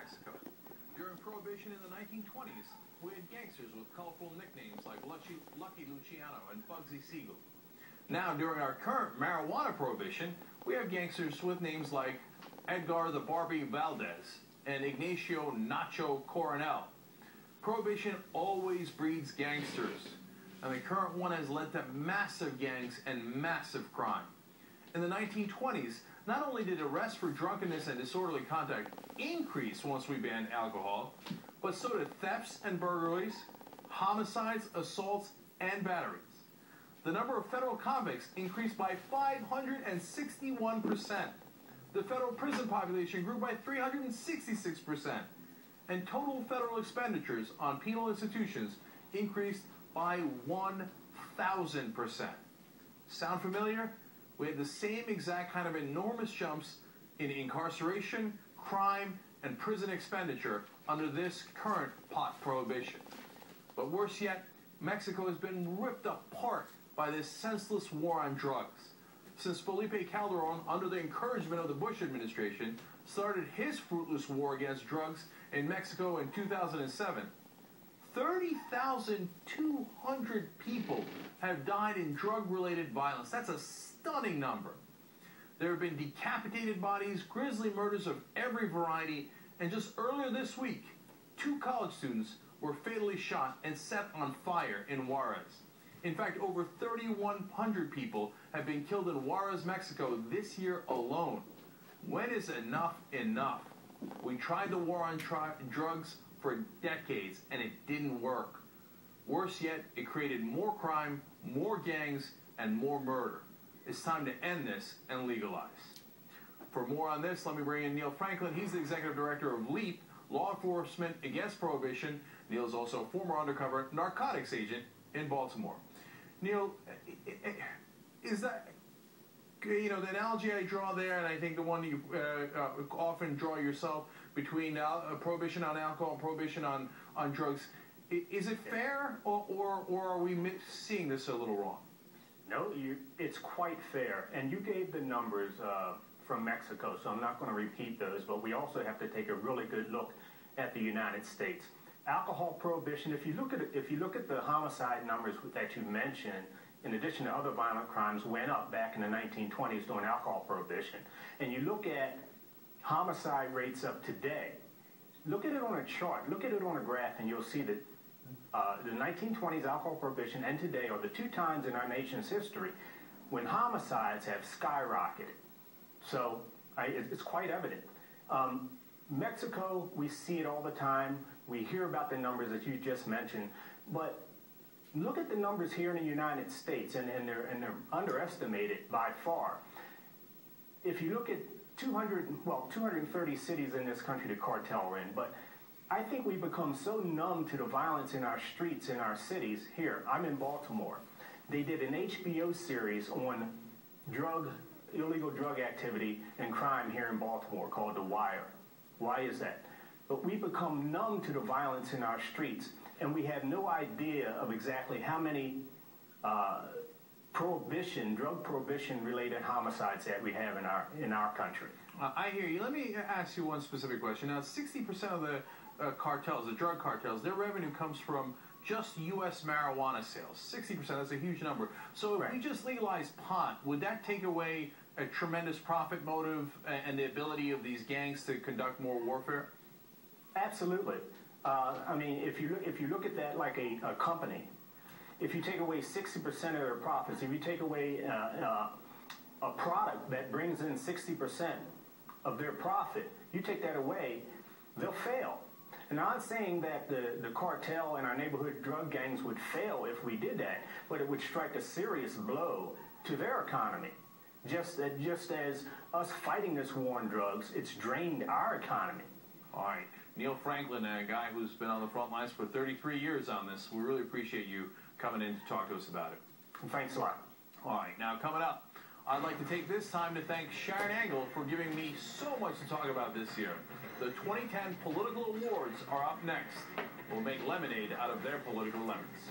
Mexico. During Prohibition in the 1920s, we had gangsters with colorful nicknames like Lucky Luciano and Bugsy Siegel. Now, during our current marijuana prohibition, we have gangsters with names like Edgar the Barbie Valdez and Ignacio Nacho Coronel. Prohibition always breeds gangsters, and the current one has led to massive gangs and massive crime. In the 1920s, not only did arrests for drunkenness and disorderly conduct increase once we banned alcohol, but so did thefts and burglaries, homicides, assaults, and batteries. The number of federal convicts increased by 561%. The federal prison population grew by 366%. And total federal expenditures on penal institutions increased by 1,000%. Sound familiar? We had the same exact kind of enormous jumps in incarceration, crime, and prison expenditure under this current pot prohibition. But worse yet, Mexico has been ripped apart by this senseless war on drugs. Since Felipe Calderon, under the encouragement of the Bush administration, started his fruitless war against drugs in Mexico in 2007, 30,200 people have died in drug-related violence. That's a stunning number. There have been decapitated bodies, grisly murders of every variety, and just earlier this week, 2 college students were fatally shot and set on fire in Juarez. In fact, over 3,100 people have been killed in Juarez, Mexico this year alone. When is enough enough? We tried the war on drugs for decades, and it didn't work. Worse yet, it created more crime, more gangs, and more murder. It's time to end this and legalize. For more on this, let me bring in Neil Franklin. He's the executive director of LEAP, Law Enforcement Against Prohibition. Neil is also a former undercover narcotics agent in Baltimore. Neil, is that, the analogy I draw there, and I think the one you often draw yourself between prohibition on alcohol and prohibition on drugs, is it fair, or are we seeing this a little wrong? No, it's quite fair. And you gave the numbers from Mexico, so I'm not going to repeat those, but we also have to take a really good look at the United States. Alcohol prohibition, if you look at the homicide numbers that you mentioned, in addition to other violent crimes, went up back in the 1920s during alcohol prohibition. And you look at homicide rates of today, look at it on a chart, look at it on a graph, and you'll see that the 1920s alcohol prohibition and today are the 2 times in our nation's history when homicides have skyrocketed. So it's quite evident. Mexico, we see it all the time. We hear about the numbers that you just mentioned, but look at the numbers here in the United States, and they're underestimated by far. If you look at 230 cities in this country the cartel are in, but I think we've become so numb to the violence in our streets, in our cities. Here, I'm in Baltimore. They did an HBO series on illegal drug activity and crime here in Baltimore called The Wire. Why is that? But we've become numb to the violence in our streets, and we have no idea of exactly how many drug prohibition-related homicides that we have in our country. I hear you. Let me ask you one specific question. Now, 60% of the cartels, the drug cartels, their revenue comes from just U.S. marijuana sales. 60%, that's a huge number. So if we just legalize pot, would that take away a tremendous profit motive and the ability of these gangs to conduct more warfare? Absolutely. I mean, if you look at that like a company, if you take away 60% of their profits, if you take away a product that brings in 60% of their profit, you take that away, they'll fail. And I'm not saying that the cartel and our neighborhood drug gangs would fail if we did that, but it would strike a serious blow to their economy. Just as us fighting this war on drugs, it's drained our economy. All right. Neil Franklin, a guy who's been on the front lines for 33 years on this. We really appreciate you coming in to talk to us about it. Thanks a lot. All right. Now, coming up, I'd like to take this time to thank Sharon Angle for giving me so much to talk about this year. The 2010 political awards are up next. We'll make lemonade out of their political lemons.